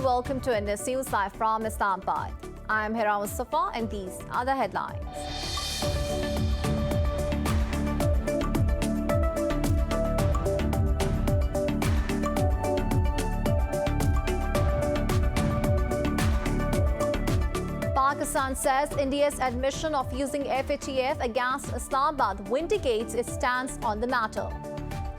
and welcome to Indus News Live from Islamabad. I'm Hira Mustafa and these are the headlines. Pakistan says India's admission of using FATF against Islamabad vindicates its stance on the matter.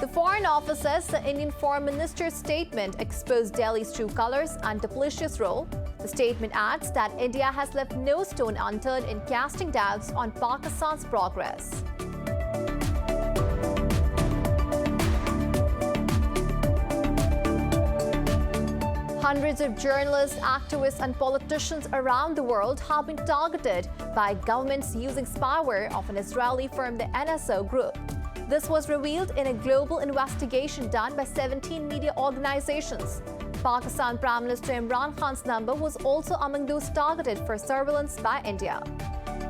The Foreign Office says the Indian Foreign Minister's statement exposed Delhi's true colors and duplicitous role. The statement adds that India has left no stone unturned in casting doubts on Pakistan's progress. Hundreds of journalists, activists and politicians around the world have been targeted by governments using spyware of an Israeli firm, the NSO Group. This was revealed in a global investigation done by 17 media organizations. Pakistan Prime Minister Imran Khan's number was also among those targeted for surveillance by India.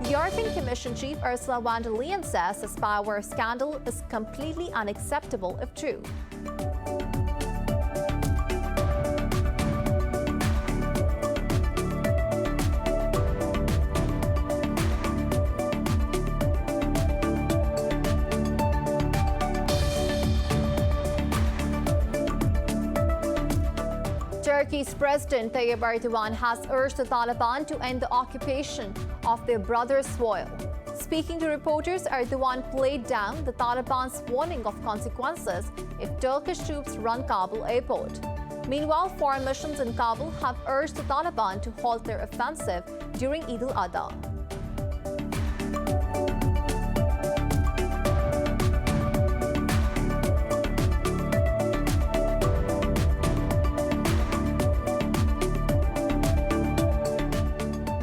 European Commission Chief Ursula von der Leyen says the spyware scandal is completely unacceptable if true. Turkey's President Tayyip Erdogan has urged the Taliban to end the occupation of their brother's soil. Speaking to reporters, Erdogan played down the Taliban's warning of consequences if Turkish troops run Kabul airport. Meanwhile, foreign missions in Kabul have urged the Taliban to halt their offensive during Eid al-Adha.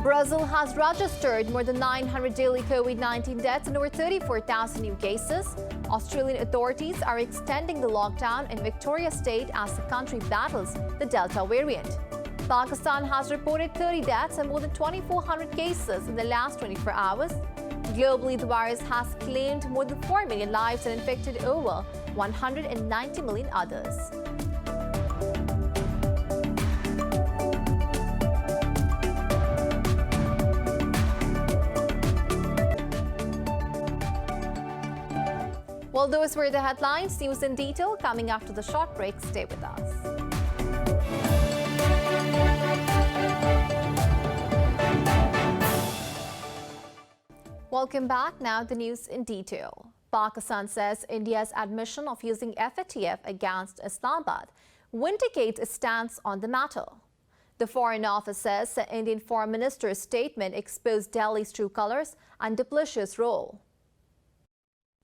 Brazil has registered more than 900 daily COVID-19 deaths and over 34,000 new cases. Australian authorities are extending the lockdown in Victoria State as the country battles the Delta variant. Pakistan has reported 30 deaths and more than 2,400 cases in the last 24 hours. Globally, the virus has claimed more than 4 million lives and infected over 190 million others. Well, those were the headlines. News in detail coming after the short break. Stay with us. Welcome back. Now the news in detail. Pakistan says India's admission of using FATF against Islamabad vindicates its stance on the matter. The Foreign Office says the Indian Foreign Minister's statement exposed Delhi's true colors and duplicitous role.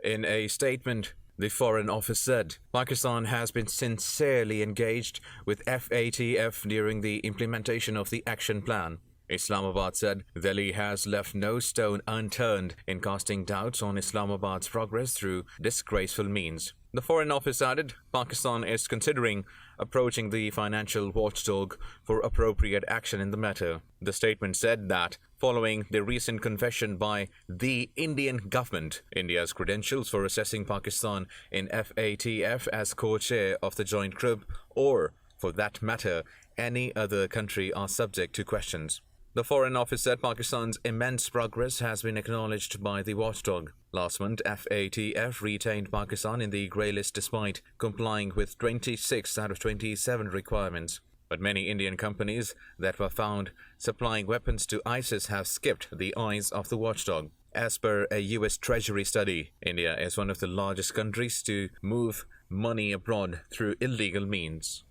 In a statement, the Foreign Office said Pakistan has been sincerely engaged with FATF during the implementation of the action plan. Islamabad said Delhi has left no stone unturned in casting doubts on Islamabad's progress through disgraceful means. The Foreign Office added Pakistan is considering approaching the financial watchdog for appropriate action in the matter. The statement said that following the recent confession by the Indian government, India's credentials for assessing Pakistan in FATF as co-chair of the joint group, or for that matter, any other country, are subject to questions. The Foreign Office said Pakistan's immense progress has been acknowledged by the watchdog. Last month, FATF retained Pakistan in the grey list despite complying with 26 out of 27 requirements. But many Indian companies that were found supplying weapons to ISIS have skipped the eyes of the watchdog. As per a US Treasury study, India is one of the largest countries to move money abroad through illegal means.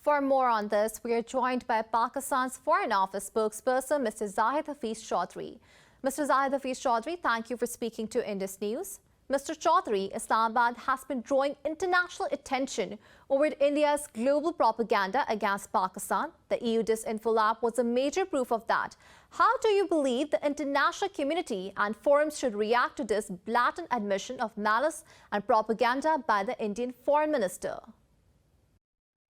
For more on this, we are joined by Pakistan's Foreign Office spokesperson, Mr. Zahid Hafiz Chaudhry. Mr. Zahid Hafiz Chaudhry, thank you for speaking to Indus News. Mr. Chaudhry, Islamabad has been drawing international attention over India's global propaganda against Pakistan. The EU Disinfo Lab was a major proof of that. How do you believe the international community and forums should react to this blatant admission of malice and propaganda by the Indian Foreign Minister?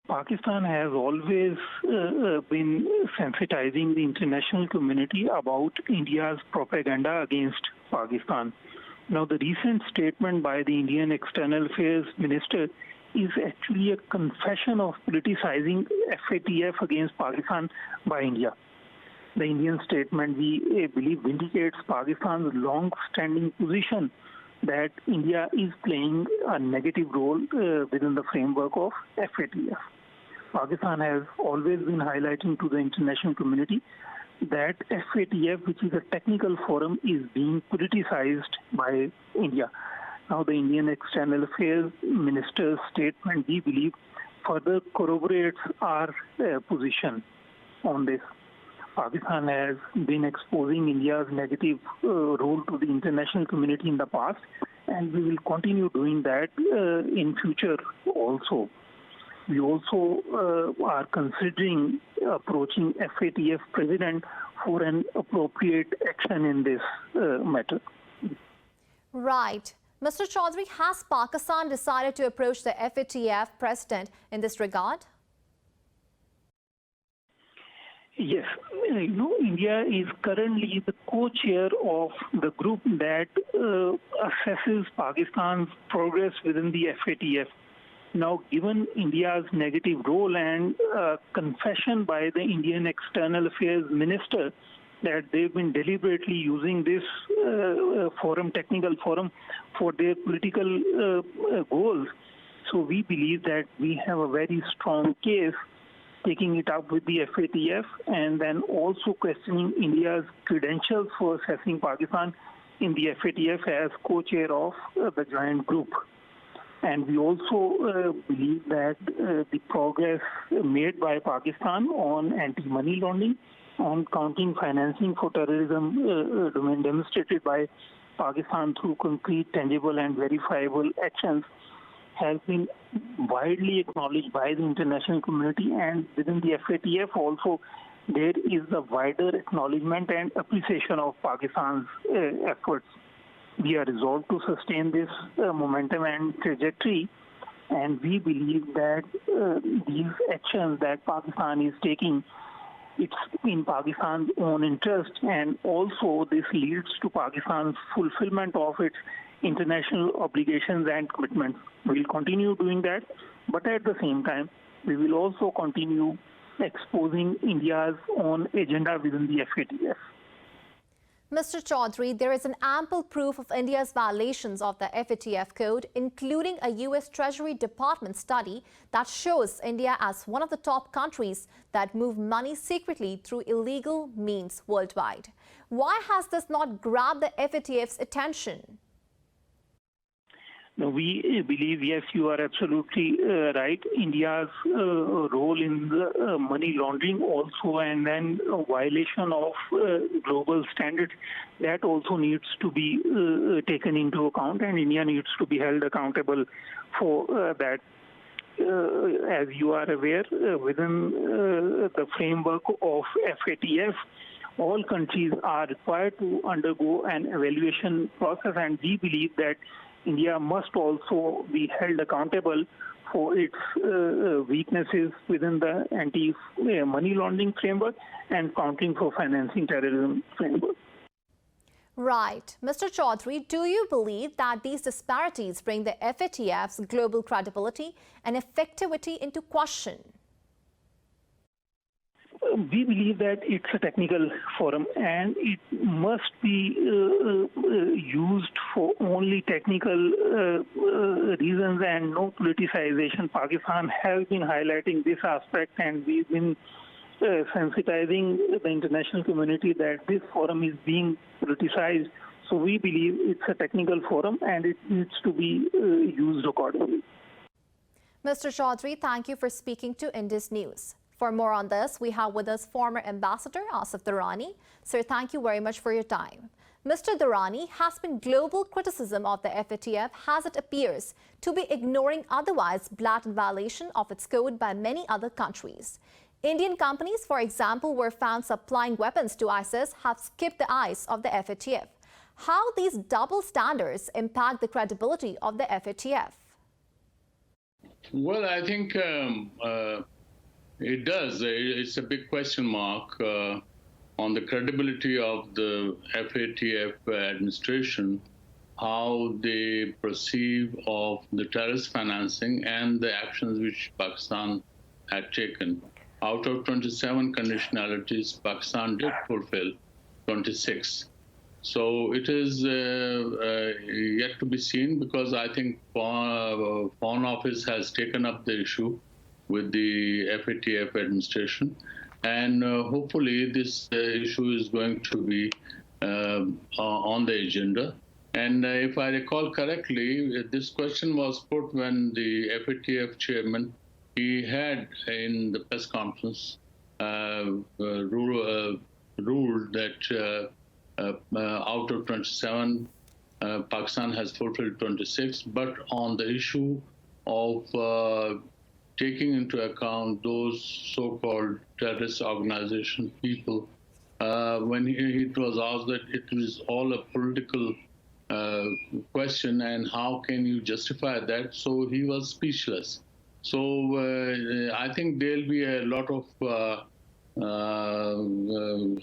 Pakistan has always been sensitizing the international community about India's propaganda against Pakistan. Now, the recent statement by the Indian External Affairs Minister is actually a confession of politicizing FATF against Pakistan by India. The Indian statement, we believe, vindicates Pakistan's long-standing position that India is playing a negative role within the framework of FATF. Pakistan has always been highlighting to the international community that FATF, which is a technical forum, is being politicized by India. Now, the Indian External Affairs Minister's statement, we believe, further corroborates our position on this. Pakistan has been exposing India's negative role to the international community in the past, and we will continue doing that in future also. We also are considering approaching FATF president for an appropriate action in this matter. Right. Mr. Chaudhry, has Pakistan decided to approach the FATF president in this regard? Yes. India is currently the co-chair of the group that assesses Pakistan's progress within the FATF. Now, given India's negative role and confession by the Indian External Affairs Minister that they've been deliberately using this technical forum, for their political goals, so we believe that we have a very strong case taking it up with the FATF and then also questioning India's credentials for assessing Pakistan in the FATF as co-chair of the joint group. And we also believe that the progress made by Pakistan on anti-money laundering, on countering financing for terrorism domain demonstrated by Pakistan through concrete, tangible and verifiable actions has been widely acknowledged by the international community, and within the FATF also there is a wider acknowledgement and appreciation of Pakistan's efforts. We are resolved to sustain this momentum and trajectory, and we believe that these actions that Pakistan is taking, it's in Pakistan's own interest, and also this leads to Pakistan's fulfillment of its international obligations and commitments. We will continue doing that, but at the same time, we will also continue exposing India's own agenda within the FATF. Mr. Chaudhry, there is an ample proof of India's violations of the FATF code, including a US Treasury Department study that shows India as one of the top countries that move money secretly through illegal means worldwide. Why has this not grabbed the FATF's attention? No, we believe, yes, you are absolutely right. India's role in the money laundering also, and then a violation of global standards, that also needs to be taken into account, and India needs to be held accountable for that. As you are aware, within the framework of FATF, all countries are required to undergo an evaluation process, and we believe that India must also be held accountable for its weaknesses within the anti-money laundering framework and countering for financing terrorism framework. Right. Mr. Chaudhry, do you believe that these disparities bring the FATF's global credibility and effectivity into question? We believe that it's a technical forum and it must be used for only technical reasons and no politicization. Pakistan has been highlighting this aspect, and we've been sensitizing the international community that this forum is being politicized. So we believe it's a technical forum and it needs to be used accordingly. Mr. Chaudhry, thank you for speaking to Indus News. For more on this, we have with us former Ambassador Ashraf Durrani. Sir, thank you very much for your time. Mr. Durrani, has been global criticism of the FATF, as it appears to be ignoring otherwise blatant violation of its code by many other countries. Indian companies, for example, were found supplying weapons to ISIS, have skipped the eyes of the FATF. How these double standards impact the credibility of the FATF? Well, I think it does. It's a big question mark on the credibility of the FATF administration how they perceive of the terrorist financing and the actions which Pakistan had taken. Out of 27 conditionalities, Pakistan did fulfill 26. So it is yet to be seen, because I think Foreign Office has taken up the issue with the FATF administration, and hopefully this issue is going to be on the agenda. And if I recall correctly, this question was put when the FATF chairman, he had in the press conference ruled that out of 27, Pakistan has fulfilled 26. But on the issue of taking into account those so-called terrorist organization people, when it was asked that it was all a political question and how can you justify that, so he was speechless. So I think there'll be a lot of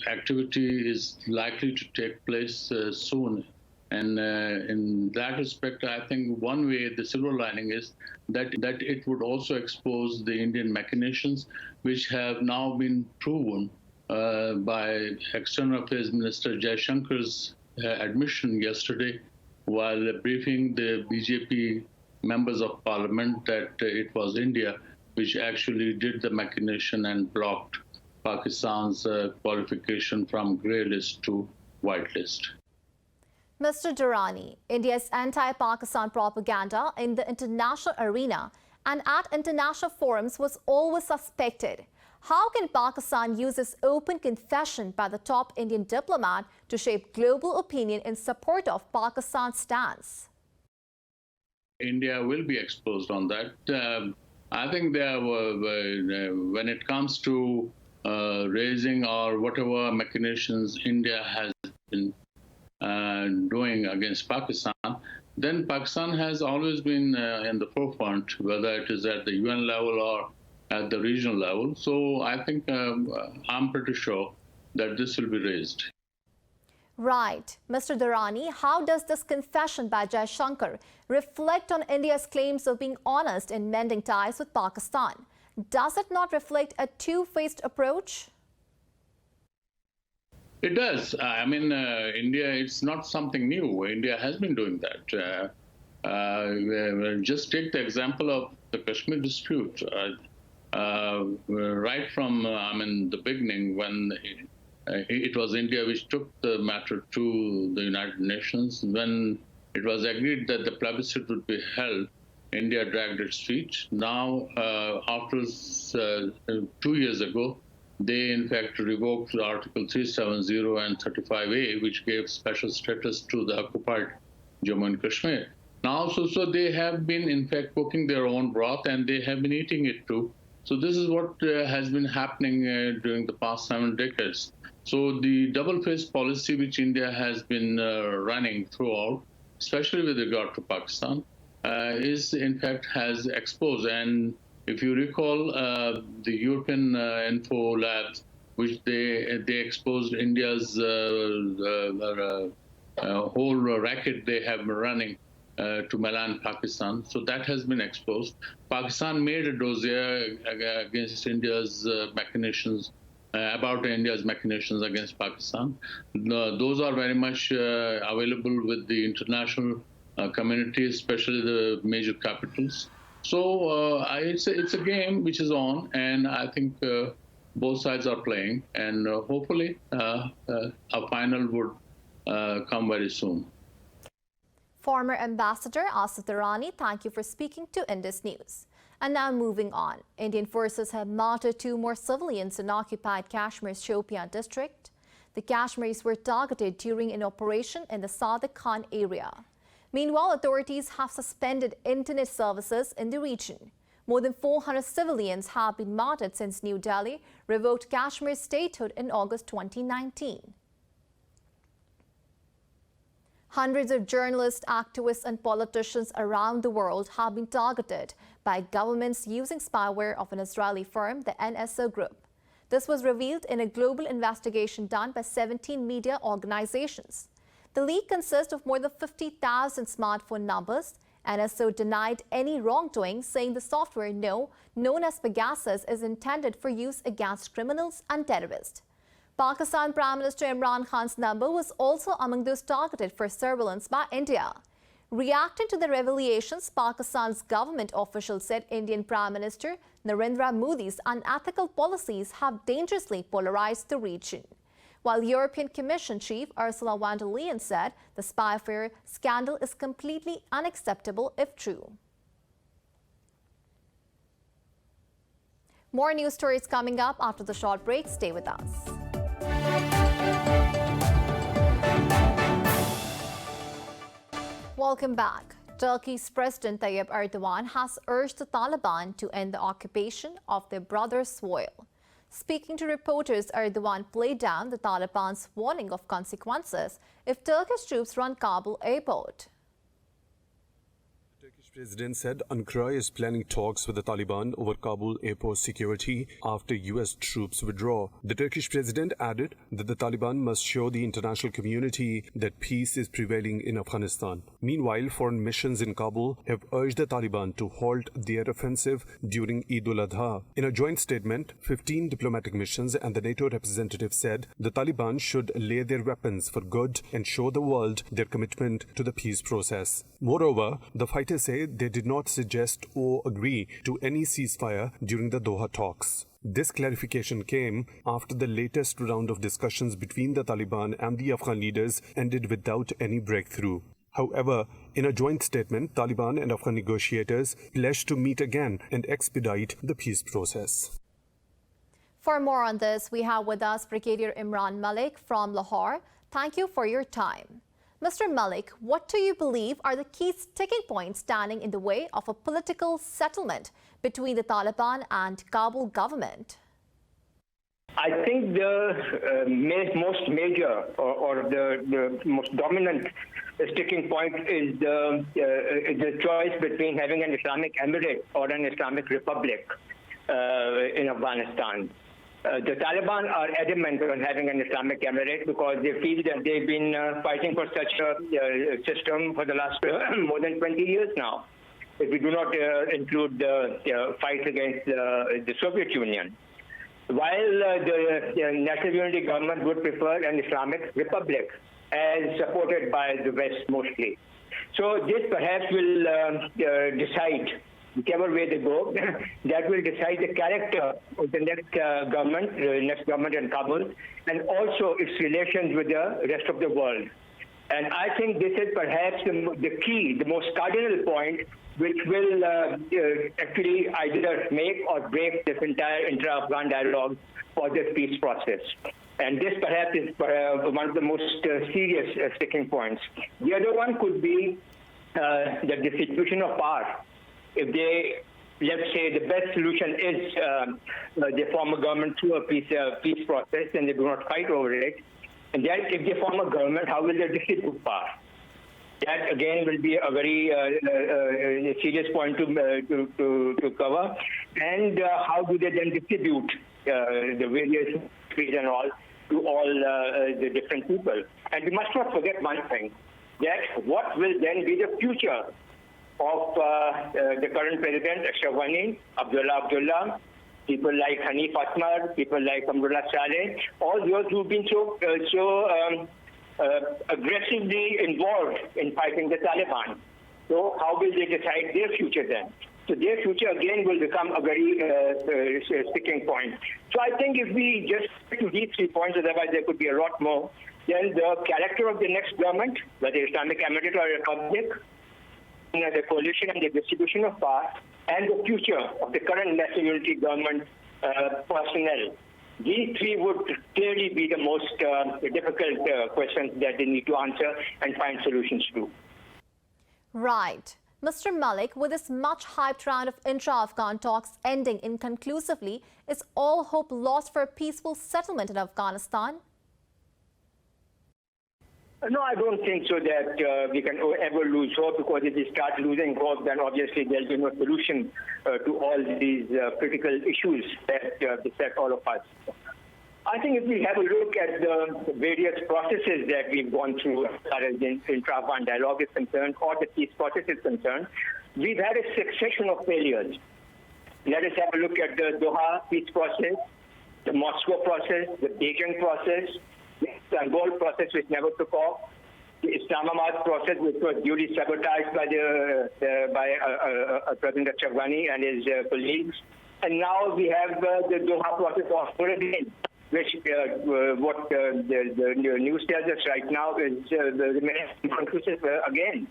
activity is likely to take place soon. And in that respect, I think one way, the silver lining is that it would also expose the Indian machinations, which have now been proven by External Affairs Minister Jaishankar's admission yesterday while briefing the BJP members of parliament that it was India which actually did the machination and blocked Pakistan's qualification from grey list to white list. Mr. Durrani, India's anti-Pakistan propaganda in the international arena and at international forums was always suspected. How can Pakistan use this open confession by the top Indian diplomat to shape global opinion in support of Pakistan's stance? India will be exposed on that. I think when it comes to raising or whatever machinations India has been doing against Pakistan, then Pakistan has always been in the forefront, whether it is at the UN level or at the regional level. So I think I'm pretty sure that this will be raised. Right. Mr. Durrani, how does this confession by Jaishankar reflect on India's claims of being honest in mending ties with Pakistan? Does it not reflect a two-faced approach? It does. I mean, India, it's not something new. India has been doing that. Just take the example of the Kashmir dispute. Right from, the beginning, when it was India which took the matter to the United Nations. When it was agreed that the plebiscite would be held, India dragged its feet. Now, after 2 years ago, they in fact revoked Article 370 and 35A, which gave special status to the occupied Jammu and Kashmir. Now, so they have been in fact cooking their own broth, and they have been eating it too. So this is what has been happening during the past 7 decades. So the double-faced policy which India has been running throughout, especially with regard to Pakistan, is in fact has exposed. And if you recall, the European info labs, which they exposed India's whole racket they have been running to malign Pakistan. So that has been exposed. Pakistan made a dossier against India's machinations, about India's machinations against Pakistan. Those are very much available with the international community, especially the major capitals. So it's a game which is on, and I think both sides are playing, and hopefully a final would come very soon. Former Ambassador Asif Durrani, thank you for speaking to Indus News. And now moving on, Indian forces have martyred 2 more civilians in occupied Kashmir's Shopian district. The Kashmiris were targeted during an operation in the Sadiq Khan area. Meanwhile, authorities have suspended internet services in the region. More than 400 civilians have been martyred since New Delhi revoked Kashmir's statehood in August 2019. Hundreds of journalists, activists and politicians around the world have been targeted by governments using spyware of an Israeli firm, the NSO Group. This was revealed in a global investigation done by 17 media organizations. The leak consists of more than 50,000 smartphone numbers. NSO denied any wrongdoing, saying the software known as Pegasus is intended for use against criminals and terrorists. Pakistan Prime Minister Imran Khan's number was also among those targeted for surveillance by India. Reacting to the revelations, Pakistan's government officials said Indian Prime Minister Narendra Modi's unethical policies have dangerously polarized the region. While European Commission Chief Ursula von der Leyen said the spyware scandal is completely unacceptable if true. More news stories coming up after the short break. Stay with us. Welcome back. Turkey's President Tayyip Erdogan has urged the Taliban to end the occupation of their brother's soil. Speaking to reporters, Erdogan played down the Taliban's warning of consequences if Turkish troops run Kabul airport. The Turkish president said Ankara is planning talks with the Taliban over Kabul airport security after US troops withdraw. The Turkish president added that the Taliban must show the international community that peace is prevailing in Afghanistan. Meanwhile, foreign missions in Kabul have urged the Taliban to halt their offensive during Eid al-Adha. In a joint statement, 15 diplomatic missions and the NATO representative said the Taliban should lay their weapons for good and show the world their commitment to the peace process. Moreover, the fighters say they did not suggest or agree to any ceasefire during the Doha talks. This clarification came after the latest round of discussions between the Taliban and the Afghan leaders ended without any breakthrough. However, in a joint statement, Taliban and Afghan negotiators pledged to meet again and expedite the peace process. For more on this, we have with us Brigadier Imran Malik from Lahore. Thank you for your time. Mr. Malik, what do you believe are the key sticking points standing in the way of a political settlement between the Taliban and Kabul government? I think the most major or the most dominant sticking point is the choice between having an Islamic Emirate or an Islamic Republic in Afghanistan. The Taliban are adamant on having an Islamic Emirate because they feel that they've been fighting for such a system for the last more than 20 years now, if we do not include the fight against the Soviet Union. While the National Unity Government would prefer an Islamic Republic, as supported by the West mostly. So this perhaps will decide, whichever way they go, that will decide the character of the next government in Kabul, and also its relations with the rest of the world. And I think this is perhaps the key, the most cardinal point, which will actually either make or break this entire intra-Afghan dialogue for this peace process. And this perhaps is one of the most serious sticking points. The other one could be the distribution of power. If they, let's say, the best solution is they form a government through a peace process and they do not fight over it, and then if they form a government, how will they distribute power? That again will be a very serious point to cover. And how do they then distribute the various countries and all to all the different people? And we must not forget one thing, that what will then be the future of the current president, Ashraf Ghani, Abdullah, people like Hanif Atmar, people like Amrullah Saleh, all those who've been so aggressively involved in fighting the Taliban. So how will they decide their future then? So their future again will become a very sticking point. So I think if we just stick to these 3 points, otherwise there could be a lot more, then the character of the next government, whether Islamic Emirate or Republic, the coalition and the distribution of power, and the future of the current National Unity Government personnel. These 3 would clearly be the most difficult questions that they need to answer and find solutions to. Right. Mr. Malik, with this much hyped round of intra-Afghan talks ending inconclusively, is all hope lost for a peaceful settlement in Afghanistan? No, I don't think so that we can ever lose hope, because if we start losing hope, then obviously there'll be no solution to all these critical issues that beset all of us. I think if we have a look at the various processes that we've gone through as far as the intra-Afghan dialogue is concerned or the peace process is concerned, we've had a succession of failures. Let us have a look at the Doha peace process, the Moscow process, the Beijing process, the Istanbul process, which never took off, the Islamabad process, which was duly sabotaged by President Ashraf Ghani and his colleagues. And now we have the Doha process also again, which what the news tells us right now is remains inconclusive again.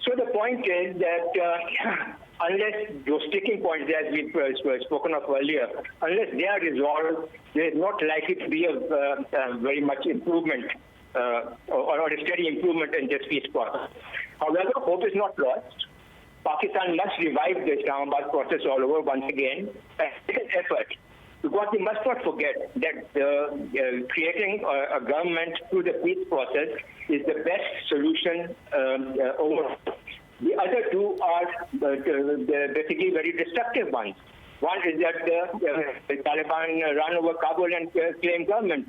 So the point is that unless those sticking points that we've spoken of earlier, unless they are resolved, there is not likely to be a very much improvement or a steady improvement in this peace process. However, hope is not lost. Pakistan must revive the Islamabad process all over once again and make an effort. Because we must not forget that creating a government through the peace process is the best solution overall. The other two are basically very destructive ones. One is that the Taliban run over Kabul and claim government.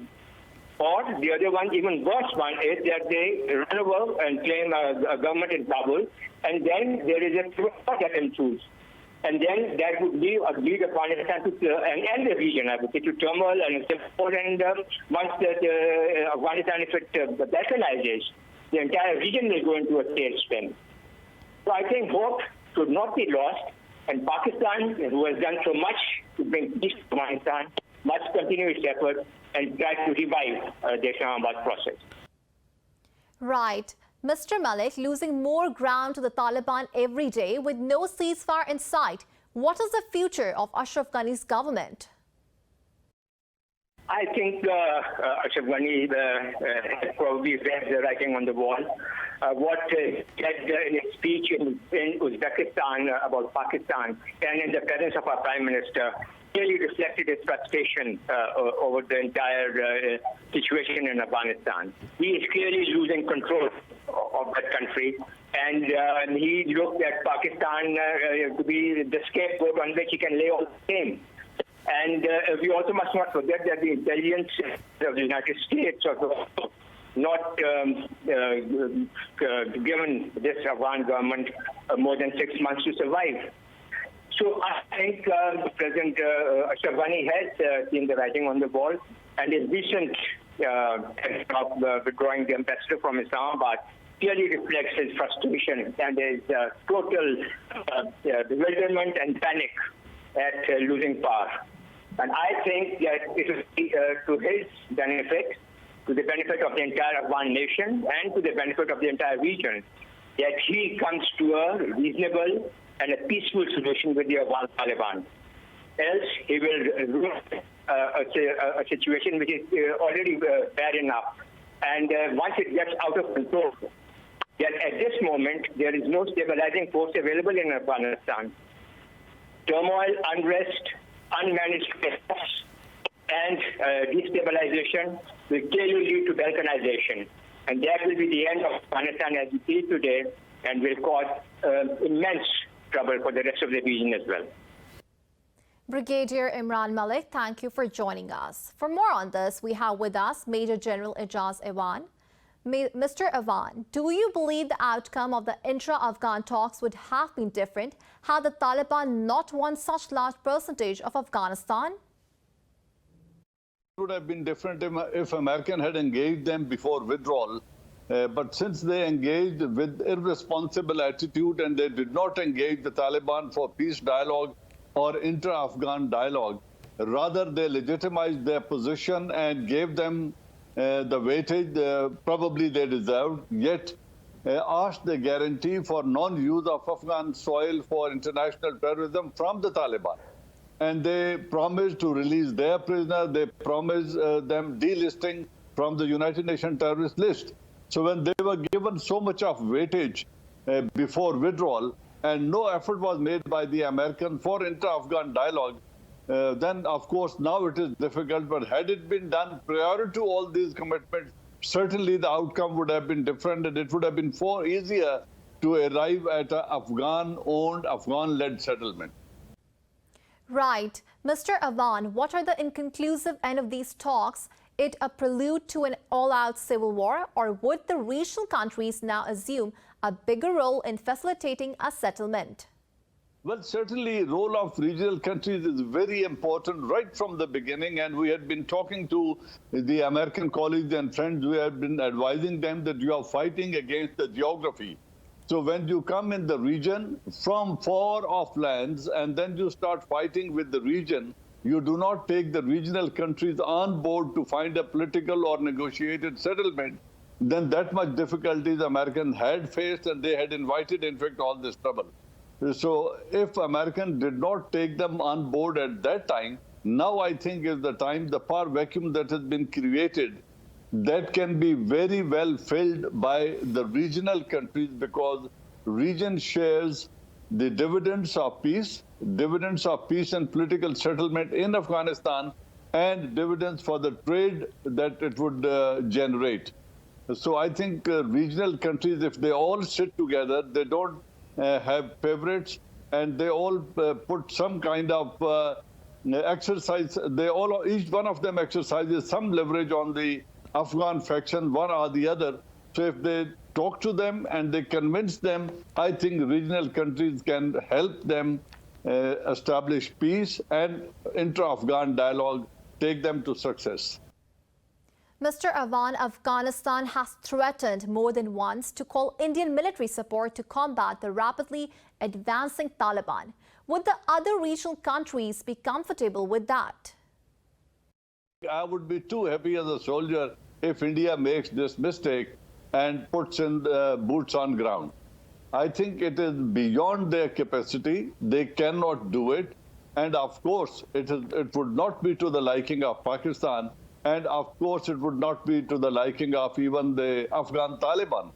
Or the other one, even worse one, is that they run over and claim a government in Kabul, and then there is a war that ensues. And then that would lead Afghanistan to and the region, I would say, to turmoil and support. And once Afghanistan, if it balkanizes, the entire region will go into a tailspin. So I think hope should not be lost, and Pakistan, who has done so much to bring peace to Afghanistan, must continue its efforts and try to revive the Islamabad process. Right. Mr. Malik, losing more ground to the Taliban every day with no ceasefire in sight. What is the future of Ashraf Ghani's government? I think Ashraf Ghani has probably read the writing on the wall. What he said in his speech in Uzbekistan about Pakistan and in the presence of our Prime Minister clearly reflected his frustration over the entire situation in Afghanistan. He is clearly losing control of that country, and he looked at Pakistan to be the scapegoat on which he can lay all the blame. And we also must not forget that the intelligence of the United States have not given this Afghan government more than 6 months to survive. So I think President Ashraf Ghani has seen the writing on the wall, and his recent withdrawing the ambassador from Islamabad clearly reflects his frustration and his total bewilderment and panic at losing power. And I think that it is to his benefit, to the benefit of the entire Afghan nation, and to the benefit of the entire region, that he comes to a reasonable and a peaceful solution with the Afghan Taliban. Else, he will ruin a situation which is already bad enough. And once it gets out of control, that at this moment, there is no stabilizing force available in Afghanistan. Turmoil, unrest, unmanaged chaos, and destabilization will clearly lead to balkanization. And that will be the end of Afghanistan as we see it today, and will cause immense trouble for the rest of the region as well. Brigadier Imran Malik, thank you for joining us. For more on this, we have with us Major General Ijaz Ewan. Mr. Ewan, do you believe the outcome of the intra-Afghan talks would have been different had the Taliban not won such large percentage of Afghanistan? It would have been different if American had engaged them before withdrawal. But since they engaged with irresponsible attitude and they did not engage the Taliban for peace dialogue or intra-Afghan dialogue, rather they legitimized their position and gave them the weightage probably they deserved, yet asked the guarantee for non-use of Afghan soil for international terrorism from the Taliban. And they promised to release their prisoners, they promised them delisting from the United Nations terrorist list. So when they were given so much of weightage before withdrawal and no effort was made by the American for intra-Afghan dialogue, then of course now it is difficult. But had it been done prior to all these commitments, certainly the outcome would have been different, and it would have been far easier to arrive at an Afghan-owned, Afghan-led settlement. Right. Mr. Avan, what are the inconclusive end of these talks? It a prelude to an all-out civil war, or would the regional countries now assume a bigger role in facilitating a settlement? Well, certainly role of regional countries is very important right from the beginning, and we had been talking to the American colleagues and friends. We have been advising them that you are fighting against the geography. So when you come in the region from far off lands and then you start fighting with the region, you do not take the regional countries on board to find a political or negotiated settlement, then that much difficulties Americans had faced, and they had invited, in fact, all this trouble. So if Americans did not take them on board at that time, now I think is the time, the power vacuum that has been created, that can be very well filled by the regional countries, because region shares the dividends of peace and political settlement in Afghanistan, and dividends for the trade that it would generate. So I think regional countries, if they all sit together, they don't have favorites, and they all put some kind of exercise. Each one of them exercises some leverage on the Afghan faction, one or the other. So if they talk to them and they convince them, I think regional countries can help them establish peace and intra-Afghan dialogue, take them to success. Mr. Avan, Afghanistan has threatened more than once to call Indian military support to combat the rapidly advancing Taliban. Would the other regional countries be comfortable with that? I would be too happy as a soldier if India makes this mistake and puts in the boots on ground. I think it is beyond their capacity. They cannot do it. And of course, it would not be to the liking of Pakistan. And of course, it would not be to the liking of even the Afghan Taliban.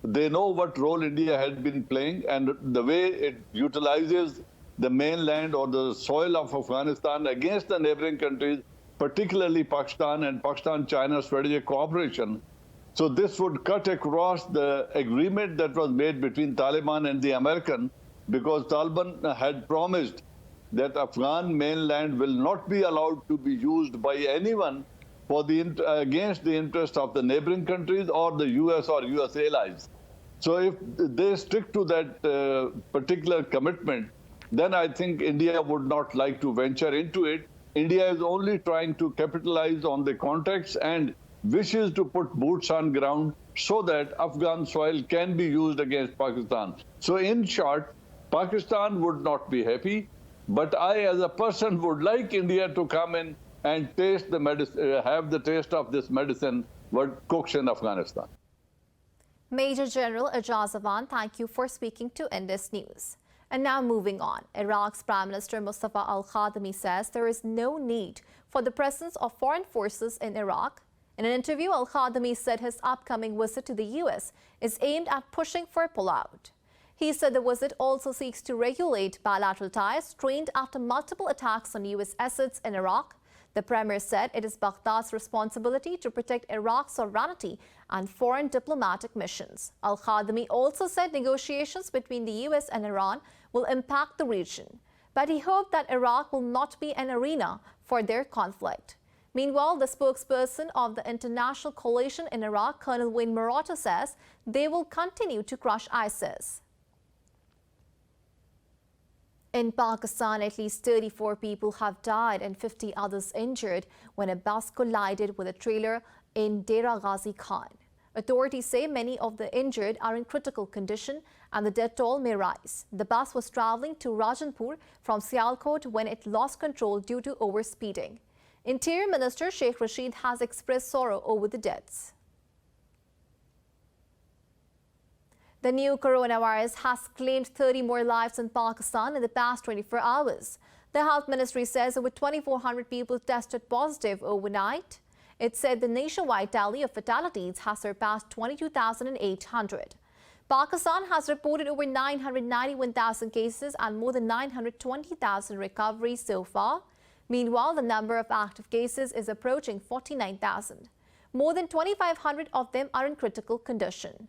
They know what role India had been playing, and the way it utilizes the mainland or the soil of Afghanistan against the neighboring countries, particularly Pakistan and Pakistan-China strategic cooperation. So this would cut across the agreement that was made between Taliban and the American, because Taliban had promised that Afghan mainland will not be allowed to be used by anyone for against the interest of the neighboring countries or the US or US allies. So if they stick to that particular commitment, then I think India would not like to venture into it. India is only trying to capitalize on the context and wishes to put boots on ground so that Afghan soil can be used against Pakistan. So in short, Pakistan would not be happy, but I as a person would like India to come in and taste the medicine, have the taste of this medicine what cooks in Afghanistan. Major General Ijaz Avan, thank you for speaking to Indus News. And now moving on, Iraq's Prime Minister Mustafa Al-Kadhimi says there is no need for the presence of foreign forces in Iraq. In an interview, Al-Kadhimi said his upcoming visit to the US is aimed at pushing for pullout. He said the visit also seeks to regulate bilateral ties strained after multiple attacks on US assets in Iraq. The Premier said it is Baghdad's responsibility to protect Iraq's sovereignty and foreign diplomatic missions. Al-Kadhimi also said negotiations between the US and Iran will impact the region, but he hoped that Iraq will not be an arena for their conflict. Meanwhile, the spokesperson of the International Coalition in Iraq, Colonel Wayne Murata, says they will continue to crush ISIS. In Pakistan, at least 34 people have died and 50 others injured when a bus collided with a trailer in Dera Ghazi Khan. Authorities say many of the injured are in critical condition and the death toll may rise. The bus was traveling to Rajanpur from Sialkot when it lost control due to overspeeding. Interior Minister Sheikh Rashid has expressed sorrow over the deaths. The new coronavirus has claimed 30 more lives in Pakistan in the past 24 hours. The Health Ministry says over 2,400 people tested positive overnight. It said the nationwide tally of fatalities has surpassed 22,800. Pakistan has reported over 991,000 cases and more than 920,000 recoveries so far. Meanwhile, the number of active cases is approaching 49,000. More than 2,500 of them are in critical condition.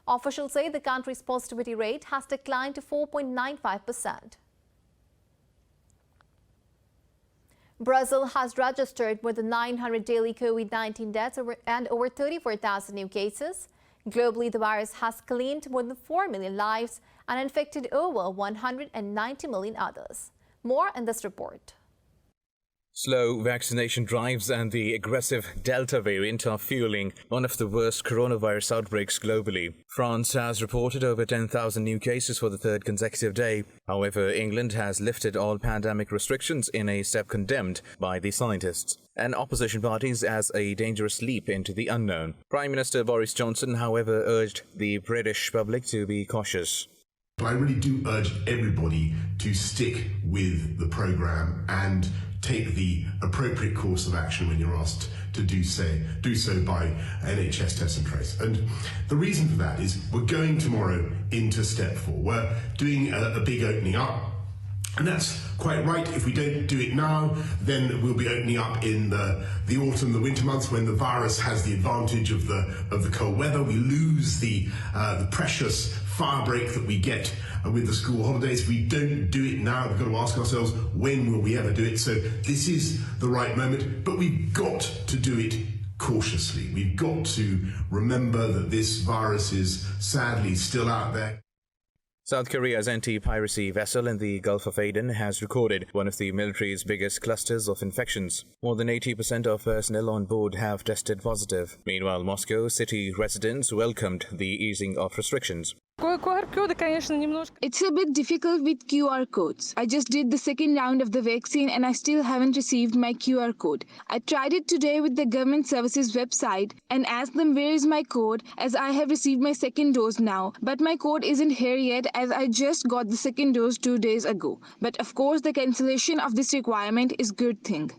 Officials say the country's positivity rate has declined to 4.95%. Brazil has registered more than 900 daily COVID-19 deaths and over 34,000 new cases. Globally, the virus has claimed more than 4 million lives and infected over 190 million others. More in this report. Slow vaccination drives and the aggressive Delta variant are fueling one of the worst coronavirus outbreaks globally. France has reported over 10,000 new cases for the third consecutive day. However, England has lifted all pandemic restrictions in a step condemned by the scientists and opposition parties as a dangerous leap into the unknown. Prime Minister Boris Johnson, however, urged the British public to be cautious. I really do urge everybody to stick with the programme and take the appropriate course of action when you're asked to do so by NHS Test and Trace. And the reason for that is we're going tomorrow into step 4. We're doing a big opening up. And that's quite right. If we don't do it now, then we'll be opening up in the autumn, the winter months, when the virus has the advantage of the cold weather. We lose the precious fire break that we get with the school holidays. If we don't do it now, we've got to ask ourselves, when will we ever do it? So this is the right moment, but we've got to do it cautiously. We've got to remember that this virus is sadly still out there. South Korea's anti-piracy vessel in the Gulf of Aden has recorded one of the military's biggest clusters of infections. More than 80% of personnel on board have tested positive. Meanwhile, Moscow city residents welcomed the easing of restrictions. It's a bit difficult with QR codes. I just did the second round of the vaccine and I still haven't received my QR code. I tried it today with the government services website and asked them where is my code, as I have received my second dose now. But my code isn't here yet, as I just got the second dose 2 days ago. But of course the cancellation of this requirement is a good thing.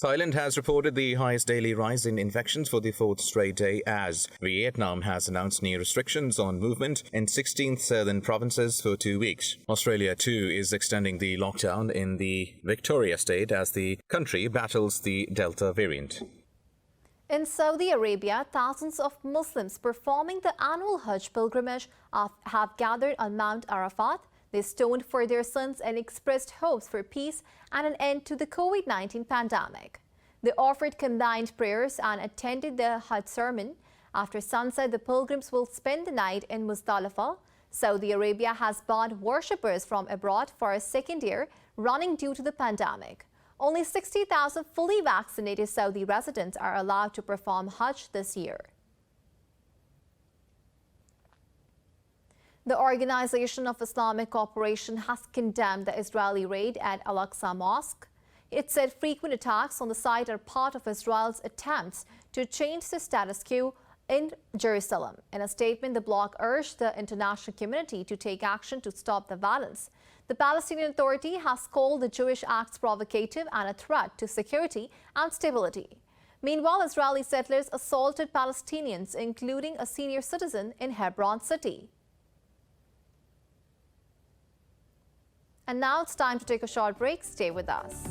Thailand has reported the highest daily rise in infections for the 4th straight day as Vietnam has announced new restrictions on movement in 16 southern provinces for 2 weeks. Australia too is extending the lockdown in the Victoria state as the country battles the Delta variant. In Saudi Arabia, thousands of Muslims performing the annual Hajj pilgrimage have gathered on Mount Arafat. They stoned for their sins and expressed hopes for peace and an end to the COVID-19 pandemic. They offered combined prayers and attended the Hajj sermon. After sunset, the pilgrims will spend the night in Muzdalifah. Saudi Arabia has banned worshippers from abroad for a second year running due to the pandemic. Only 60,000 fully vaccinated Saudi residents are allowed to perform Hajj this year. The Organization of Islamic Cooperation has condemned the Israeli raid at Al-Aqsa Mosque. It said frequent attacks on the site are part of Israel's attempts to change the status quo in Jerusalem. In a statement, the bloc urged the international community to take action to stop the violence. The Palestinian Authority has called the Jewish acts provocative and a threat to security and stability. Meanwhile, Israeli settlers assaulted Palestinians, including a senior citizen in Hebron city. And now it's time to take a short break. Stay with us.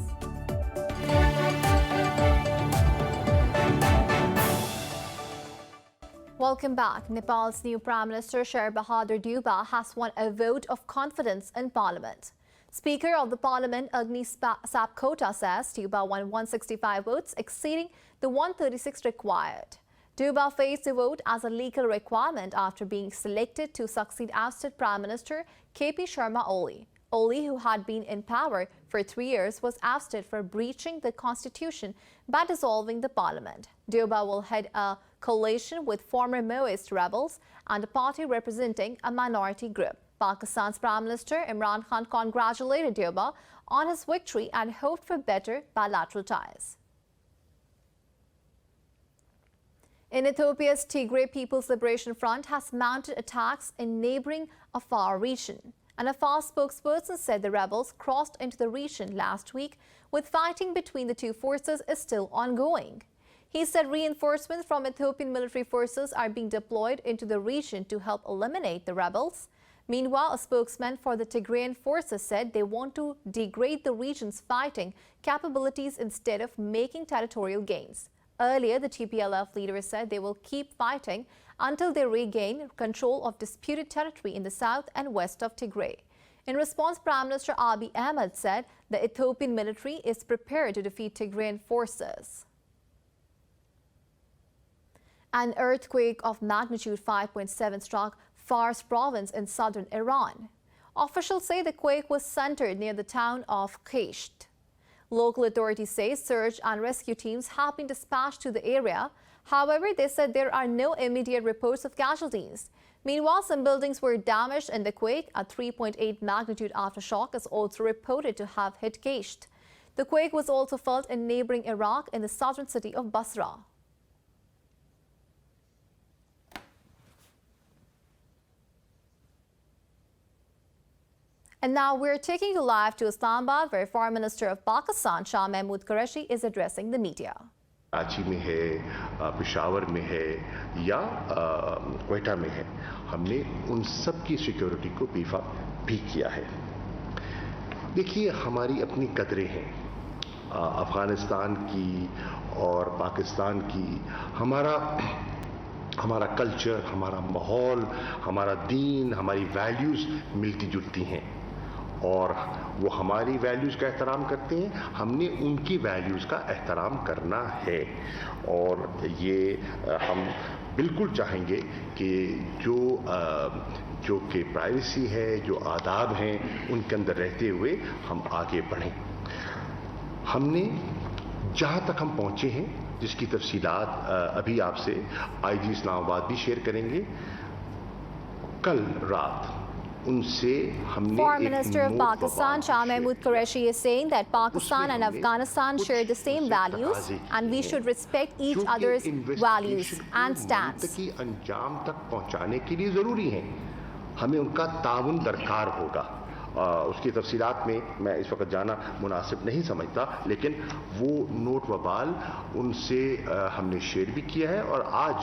Welcome back. Nepal's new Prime Minister Sher Bahadur Deuba has won a vote of confidence in Parliament. Speaker of the Parliament Ghani Sapkota says Deuba won 165 votes, exceeding the 136 required. Deuba faced the vote as a legal requirement after being selected to succeed ousted Prime Minister KP Sharma Oli. Oli, who had been in power for 3 years, was ousted for breaching the constitution by dissolving the parliament. Deuba will head a coalition with former Maoist rebels and a party representing a minority group. Pakistan's Prime Minister Imran Khan congratulated Deuba on his victory and hoped for better bilateral ties. In Ethiopia's Tigray People's Liberation Front has mounted attacks in neighboring Afar region. An Afar spokesperson said the rebels crossed into the region last week, with fighting between the two forces is still ongoing. He said reinforcements from Ethiopian military forces are being deployed into the region to help eliminate the rebels. Meanwhile, a spokesman for the Tigrayan forces said they want to degrade the region's fighting capabilities instead of making territorial gains. Earlier, the TPLF leader said they will keep fighting until they regain control of disputed territory in the south and west of Tigray. In response, Prime Minister Abiy Ahmed said the Ethiopian military is prepared to defeat Tigrayan forces. An earthquake of magnitude 5.7 struck Fars province in southern Iran. Officials say the quake was centered near the town of Kesht. Local authorities say search and rescue teams have been dispatched to the area. However, they said there are no immediate reports of casualties. Meanwhile, some buildings were damaged in the quake. A 3.8 magnitude aftershock is also reported to have hit Kesht. The quake was also felt in neighboring Iraq in the southern city of Basra. And now we're taking you live to Islamabad, where Foreign Minister of Pakistan, Shah Mahmood Qureshi, is addressing the media. Karachi में है, पेशावर में है या क्वेटा में है, हमने उन सब की सिक्योरिटी को बीफ अप भी किया है। देखिए, हमारी अपनी कदरें हैं, अफगानिस्तान की और पाकिस्तान की। हमारा कल्चर, हमारा माहौल, हमारा दीन, हमारी वैल्यूज़ मिलती जुलती हैं और वो हमारी वैल्यूज़ का एहतराम करते हैं, हमने उनकी वैल्यूज़ का एहतराम करना है। और ये हम बिल्कुल चाहेंगे कि जो कि प्राइवेसी है, जो आदाब हैं, उनके अंदर रहते हुए हम आगे बढ़ें। हमने जहाँ तक हम पहुँचे हैं, जिसकी तफसीलात अभी आपसे IG इस्लामाबाद भी शेयर करेंगे। कल रात Foreign Minister of Pakistan, Shah Mahmood Qureshi, is saying that Pakistan and Afghanistan share the same values and we should respect each other's values and stance. अंजाम तक पहुंचाने के लिए ज़रूरी हैं, हमें उनका ताउन दरकार होगा। उसकी तफसीलात में मैं इस वक्त जाना मुनासिब नहीं समझता, लेकिन वो नोट वबाल उनसे हमने शेयर भी किया है। और आज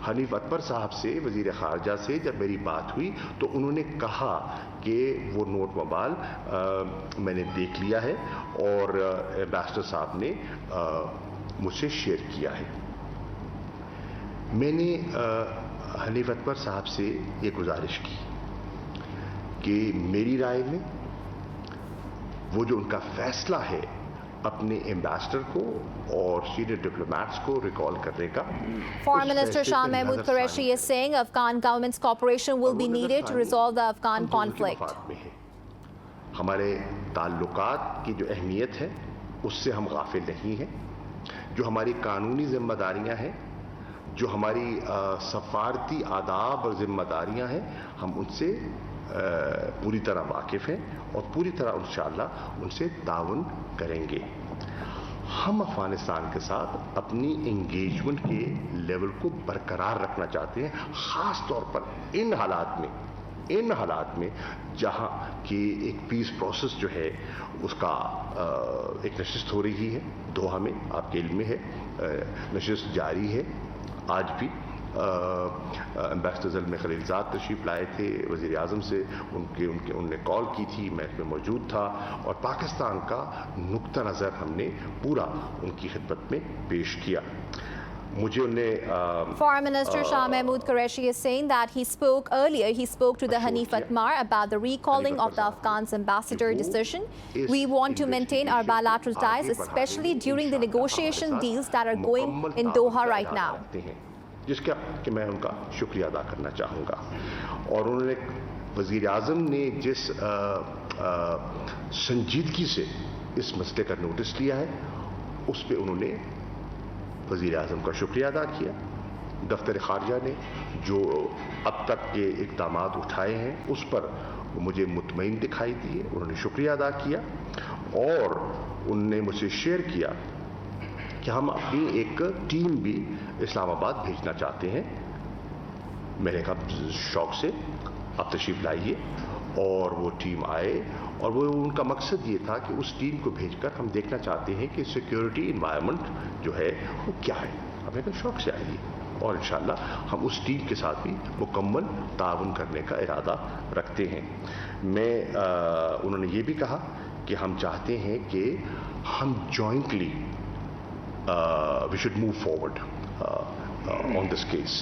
हनीफ अकबर साहब से, वज़ीर ख़ारजा से जब मेरी बात हुई तो उन्होंने कहा कि वो नोट वबाल मैंने देख लिया है और एम्बेसडर साहब ने मुझसे शेयर किया है। मैंने हनीफ अकबर साहब से ये गुजारिश की कि मेरी राय में वो जो उनका फैसला है अपने एम्बेसडर को और सीनियर डिप्लोमैट्स को रिकॉल करने का। Foreign Minister Shah Mahmood Qureshi is saying Afghan government's cooperation will be needed to resolve the Afghan conflict. हमारे ताल्लुकात की जो अहमियत है उससे हम गाफिल नहीं हैं। जो हमारी कानूनी जिम्मेदारियां हैं, जो हमारी सफारती आदाब और जिम्मेदारियां हैं, हम उनसे पूरी तरह वाकिफ हैं और पूरी तरह इंशाअल्लाह उनसे ताउन करेंगे। हम अफगानिस्तान के साथ अपनी इंगेजमेंट के लेवल को बरकरार रखना चाहते हैं, ख़ास तौर पर इन हालात में जहां कि एक पीस प्रोसेस जो है उसका एक नशिस्त हो रही है। दोहा में आपके इल्म में है, नशिस्त जारी है। आज भी एम्बेसडर ज़ल्म खलीलज़ाद तशरीफ़ लाए थे वज़ीर आज़म से, उनने कॉल की थी, मैं इसमें मौजूद था और पाकिस्तान का नुक्ता नज़र हमने पूरा उनकी खिदमत में पेश किया। मुझे उन्हें Foreign Minister Shah Mahmood Qureshi is saying that he spoke to the Hanif Atmar about the recalling of the Afghan's ambassador decision. We want to maintain our bilateral ties, especially during the negotiation deals that are going in Doha right now. जिसका कि मैं उनका शुक्रिया अदा करना चाहूँगा। और उन्होंने वज़ीर आज़म ने जिस संजीदगी से इस मसले का नोटिस लिया है, उस पर उन्होंने वज़ीर आज़म का शुक्रिया अदा किया। दफ्तर ख़ारजा ने जो अब तक के इक़दामात उठाए हैं उस पर मुझे मुतमईन दिखाई दिए, उन्होंने शुक्रिया अदा किया और उनने मुझसे शेयर किया कि हम अपनी एक टीम भी इस्लामाबाद भेजना चाहते हैं। मैंने कहा शौक से आप तशरीफ़ लाइए, और वो टीम आए और वो उनका मकसद ये था कि उस टीम को भेजकर हम देखना चाहते हैं कि सिक्योरिटी इन्वायरमेंट जो है वो क्या है। हमें कहा शौक से आइए और इंशाअल्लाह हम उस टीम के साथ भी मुकम्मल ताउन करने का इरादा रखते हैं। उन्होंने ये भी कहा कि हम चाहते हैं कि हम jointly we should move forward on this case.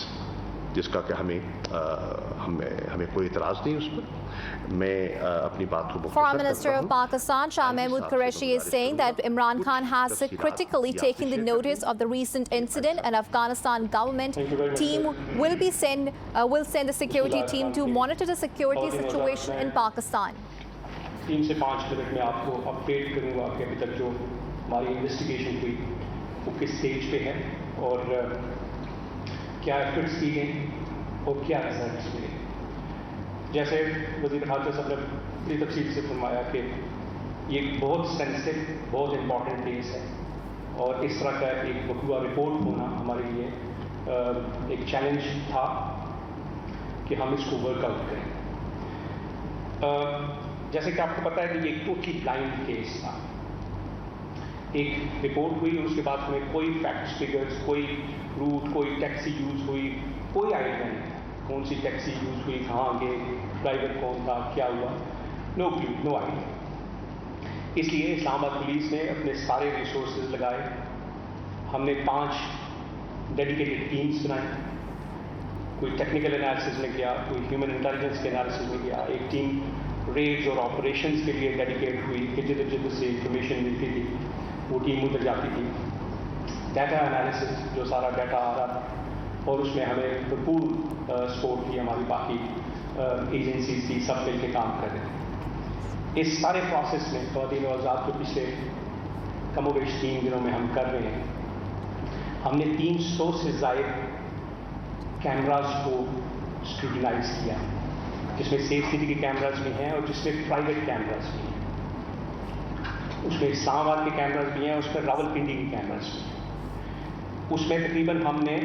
جس کا کہ ہمیں کوئی اعتراض نہیں اس پر. میں اپنی بات کو Foreign Minister of Pakistan Shah Mahmood Qureshi is saying that Imran Khan has critically taken the notice of the recent incident, and Afghanistan government team will send a security team to monitor the security situation in Pakistan. 3 سے 5 minute میں آپ کو update کروں گا کہ ابھی تک جو ہماری انویسٹیگیشن ہوئی وہ کس سٹیج پہ ہے اور کیا ایفرٹس کی گئیں اور کیا ریزلٹس ملے. جیسے وزیر خارجہ صاحب نے بڑی تفصیل سے فرمایا کہ یہ بہت سینسٹیو بہت امپورٹنٹ کیس ہے اور اس طرح کا ایک وقوع رپورٹ ہونا ہمارے لیے ایک چیلنج تھا کہ ہم اس کو ورک آؤٹ کریں. جیسے کہ آپ کو پتہ ہے کہ یہ ایک ٹوٹلی بلائنڈ کیس تھا. ایک رپورٹ ہوئی اور اس کے بعد ہمیں کوئی فیکٹس فگرس کوئی روٹ کوئی ٹیکسی یوز ہوئی کوئی آئیڈیا نہیں تھا کون سی ٹیکسی یوز ہوئی کہاں گئے ڈرائیور کون تھا کیا ہوا نو کلو نو آئیڈیا. اس لیے اسلام آباد پولیس نے اپنے سارے ریسورسز لگائے. ہم نے 5 ڈیڈیکیٹڈ ٹیمز بنائیں. کوئی ٹیکنیکل انالیسز میں گیا کوئی ہیومن انٹیلیجنس کے انالیسز میں گیا. ایک ٹیم ریڈز اور آپریشنز کے لیے ڈیڈیکیٹ ہوئی کہ جدھر سے انفارمیشن ملتی تھی وہ ٹیم ادھر جاتی تھی. ڈیٹا انالیسز جو سارا ڈیٹا آ رہا تھا اور اس میں ہمیں بھرپور سپورٹ کی ہماری باقی ایجنسیز کی سب مل کے کام کر رہے تھے. اس سارے پروسیس میں خواتین و آزاد کو پچھلے کم و بیش 3 دنوں میں ہم کر رہے ہیں. ہم نے 300 سے زائد کیمراز کو اسکروٹنائز کیا جس میں سیف سٹی کے کیمراز بھی ہیں اور جس میں پرائیویٹ کیمراز بھی ہیں. اس میں اسلام آباد کے کیمراز بھی ہیں اس میں راول پنڈی کے کیمراز بھی ہیں. اس میں تقریباً ہم نے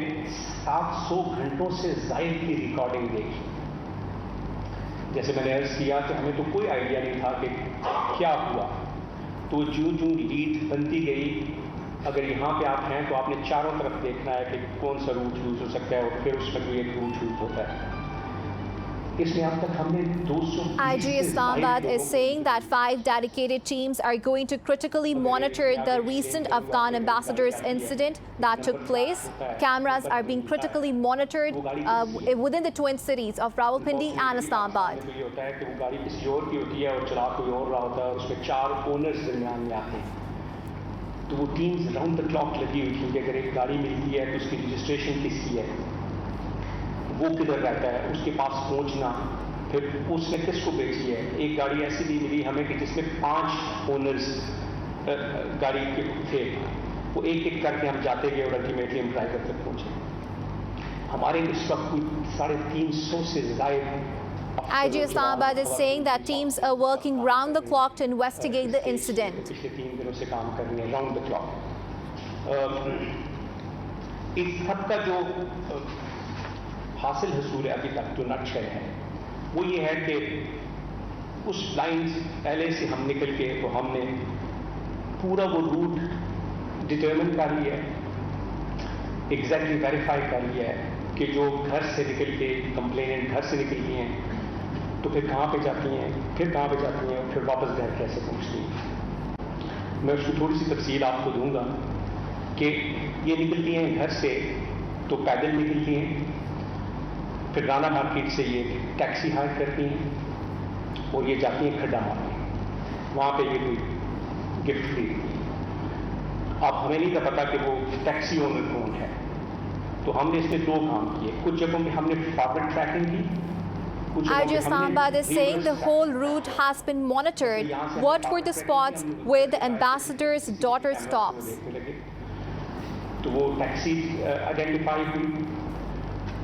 700 گھنٹوں سے زائد کی ریکارڈنگ دیکھی. جیسے میں نے عرض کیا کہ ہمیں تو کوئی آئیڈیا نہیں تھا کہ کیا ہوا. تو جو لیڈ بنتی گئی اگر یہاں پہ آپ ہیں تو آپ نے چاروں طرف دیکھنا ہے کہ کون سا روٹ یوز ہو سکتا ہے اور پھر اس میں کوئی ایک روٹ یوز ہوتا ہے. اس میں اب تک ہم نے 200 IG Islamabad is saying that 5 dedicated teams are going to critically monitor the recent Afghan ambassador's incident that took place. Cameras are being critically monitored within the twin cities of Rawalpindi and Islamabad. یہ ہوتا ہے کہ وہ گاڑی کسی اور کی ہوتی ہے اور چلا کوئی اور رہا ہوتا ہے اور اس میں 4 اونرز درمیان میں آتے ہیں. تو وہ ٹیمز راؤنڈ دا کلاک لگی ہوئی تھی کہ اگر ایک گاڑی ملتی ہے تو اس کی رجسٹریشن کس کی ہے وہ کدھر رہتا ہے اس کے پاس پہنچنا پھر اس نے کس کو بیچی ہے. ایک گاڑی ایسی بھی ملی ہمیں کہ جس میں 5 اونرز گاڑی کے تھے. وہ ایک ایک کر کے ہم جاتے گئے اور الٹیمیٹلی ہم ڈرائیور تک پہنچے. ہمارے اس وقت 350 سے زائد. IG Islamabad is saying that teams are working round the clock to investigate the incident. پچھلے 3 دنوں سے کام کر رہے ہیں راؤنڈ دا کلاک. اس حد کا جو حاصل حصول ہے ابھی تک جو نقشہ ہے وہ یہ ہے کہ اس لائن پہلے سے ہم نکل کے تو ہم نے پورا وہ روٹ ڈٹرمن کر لیا ہے ایگزیکٹلی ویریفائی کر لیا ہے کہ جو گھر سے نکل کے کمپلیننٹ گھر سے نکلتی ہیں تو پھر کہاں پہ جاتی ہیں پھر کہاں پہ جاتی ہیں پھر واپس گھر کیسے پہنچتی ہیں. میں اس کی تھوڑی سی تفصیل آپ کو دوں گا کہ یہ نکلتی ہیں گھر سے تو پیدل نکلتی ہیں پھر رانا مارکیٹ سے یہ ٹیکسی ہائر کرتی ہیں اور یہ جاتی ہیں کھڈا مارکیٹ. وہاں پہ یہ کوئی گفٹ خریدتی ہیں. اب ہمیں نہیں تھا پتا کہ وہ ٹیکسی اونر کون ہے تو ہم نے اس میں 2 کام کیے. کچھ جگہوں پہ ہم نے فارورڈ ٹریکنگ کی. IG Islamabad is saying the whole route has been monitored. What were the spots where the ambassador's daughter stops? تو وہ ٹیکسی آئیڈینٹیفائی ہوئی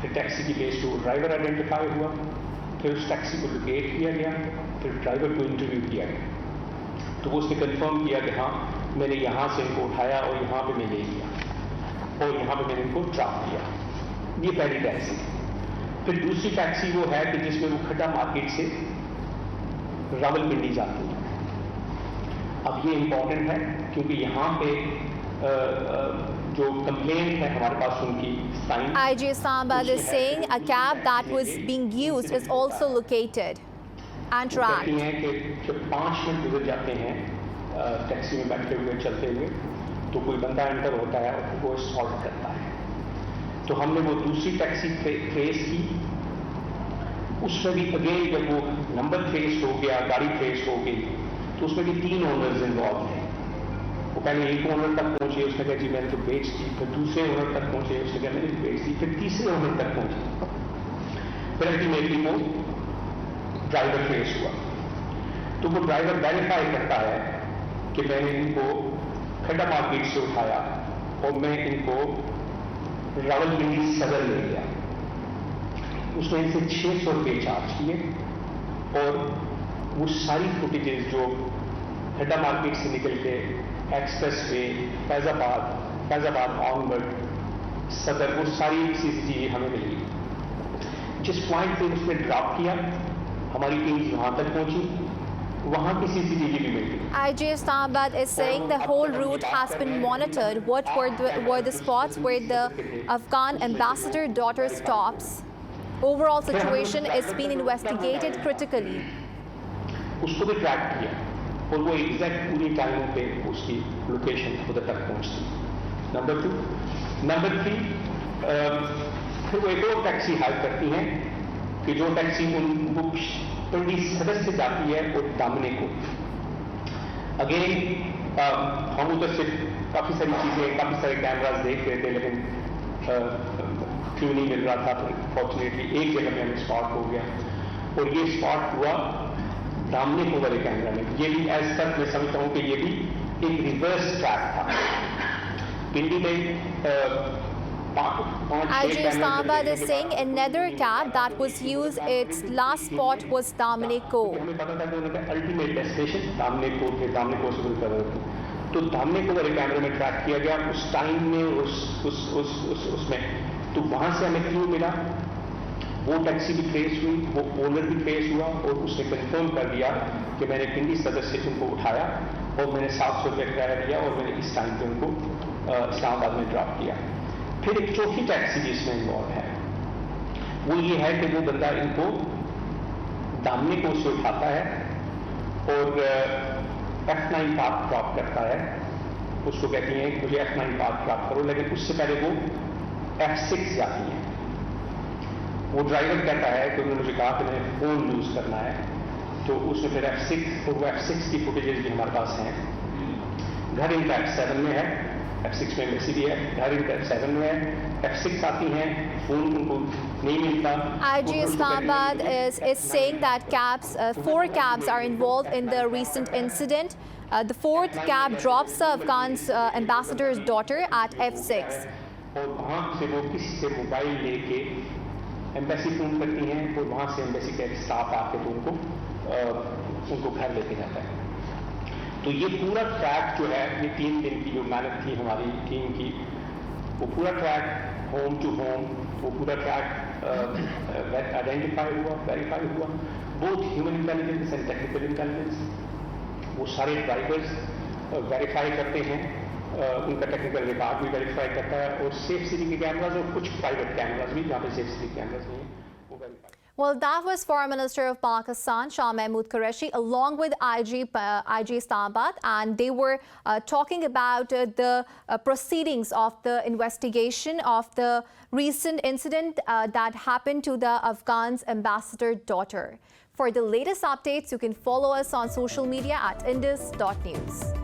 پھر ٹیکسی کی بیس پہ ڈرائیور آئیڈینٹیفائی ہوا پھر اس ٹیکسی کو لوکیٹ کیا گیا پھر ڈرائیور کو انٹرویو کیا گیا. تو وہ اس نے کنفرم کیا کہ ہاں میں نے یہاں سے ان کو اٹھایا اور یہاں پہ میں لے لیا اور یہاں پہ میں نے ان کو ڈراپ کیا. یہ پہلی ٹیکسی. پھر دوسری ٹیکسی وہ ہے کہ جس میں وہ کھڈا مارکیٹ سے راولپنڈی جاتی ہے. اب یہ امپورٹنٹ ہے کیونکہ یہاں پہ جو کمپلینٹ ہے ہمارے پاس ان کی sign. IG Islamabad is saying a cab that was being used is also located and tracked. کہتی ہیں کہ جب 5 منٹ گزر جاتے ہیں ٹیکسی میں بیٹھے ہوئے چلتے ہوئے تو کوئی بندہ انٹر ہوتا ہے اور وہ اسالٹ کرتا ہے. तो हमने वो दूसरी टैक्सी ट्रेस की, उसमें भी अगेन जब वो नंबर ट्रेस हो गया, गाड़ी ट्रेस हो गई, तो उसमें भी 3 ओनर्स इन्वॉल्व थे। वो पहले एक ओनर तक पहुंचे, उसने कहा जी मैंने तो बेच दी, फिर दूसरे ओनर तक पहुंचे, उसने कहा मैंने बेच दी, फिर तीसरे ओनर तक पहुंचे, फिर अल्टीमेटली वो ड्राइवर ट्रेस हुआ। तो वो ड्राइवर वेरीफाई करता है कि मैंने इनको खड्डा मार्केट से उठाया और मैं इनको रावलपिंडी सदर ले गया। उसने इनसे 600 रुपये चार्ज किए और वो सारी फुटेजेस जो खड्डा मार्केट से निकल के एक्सप्रेस वे फैजाबाद ऑनवर्ड सदर, वो सारी CCTV हमें मिली। जिस पॉइंट पे उसने ड्रॉप किया, हमारी टीम वहां तक पहुंची, वहां की CCTV भी मिली। IG Islamabad is saying the whole route has been monitored. What were the spots where the Afghan ambassador daughter stops? Overall situation is being investigated critically. उसको भी ट्रैक किया और वो एग्जैक्ट पूरी टाइम पे उसकी लोकेशन उधर तक पहुंचती। नंबर 2, नंबर 3, फिर वो एक और टैक्सी हायर करती हैं कि जो टैक्सी उनको पिंडी सदर से जाती है वो दामने को। अगेन हम उधर से काफी सारी चीजें, काफी सारे कैमरास देख रहे थे, लेकिन क्यों नहीं मिल रहा था, तो फॉर्चुनेटली एक जगह पे हमें स्पॉट हो गया और ये स्पॉट हुआ दामने को वाले कैमरा में। ये भी एज तक मैं समझता हूँ कि ये भी एक रिवर्स ट्रैक था। पिंडी में IG Islamabad is saying another cab that was used, its last spot was Damne Ko. हमें पता था कि उनका अल्टीमेट डेस्टिनेशन दामने को थे, दामने को से कर रहे थे, तो दामने को वाले कैमरे में ट्रैक किया गया उस टाइम में, उसमें। तो वहां से हमें क्यों मिला, वो टैक्सी भी ट्रेस हुई, वो ओनर भी ट्रेस हुआ और उसने कंफर्म कर दिया कि मैंने पिंडी सदर से उनको उठाया और मैंने 700 रुपये किराया दिया और मैंने इस टाइम पे उनको इस्लामाबाद में ड्रॉप किया। फिर एक चौथी टैक्सी जिसमें इन्वॉल्व है वो ये है कि वो बंदा इनको दामने को से उठाता है और F9 पार्क ड्रॉप करता है। उसको कहती हैं मुझे F9 पार्क ड्रॉप करो, लेकिन उससे पहले वो F6 जाती हैं। वो ड्राइवर कहता है कि उन्होंने मुझे कहा कि मैंने फोन यूज करना है, तो उसमें फिर F6 और वो F6 की फुटेजेस भी हमारे पास हैं। घर इनका F7 में है, F6 में एम्बेसी भी है, घर इनका F7 में है, F6 आती हैं, फोन उनको नहीं मिलता। IG Islamabad is saying that 4 cabs are involved in the recent incident. The 4th cab drops the Afghan's ambassador's daughter at F6. और वहाँ से वो किसी से मोबाइल लेके एम्बेसी फोन करती हैं और वहाँ से एम्बेसी का एक स्टाफ आके तो उनको घर लेके जाता है। तो ये पूरा ट्रैक जो है, ये 3 दिन की जो मेहनत थी हमारी टीम की, वो पूरा ट्रैक होम टू होम, वो पूरा ट्रैक आइडेंटिफाई हुआ, वेरीफाई हुआ, both human intelligence and technical intelligence. वो सारे ड्राइवर्स वेरीफाई करते हैं, उनका टेक्निकल रिकॉर्ड भी वेरीफाई करता है और सेफ सिटी के कैमराज और कुछ प्राइवेट कैमराज भी जहाँ पे सेफ सिटी कैमराज नहीं है वो verify. Well, that was Foreign Minister of Pakistan, Shah Mahmood Qureshi, along with IG Islamabad, and they were talking about the proceedings of the investigation of the recent incident that happened to the Afghan's ambassador daughter. For the latest updates, you can follow us on social media at indus.news.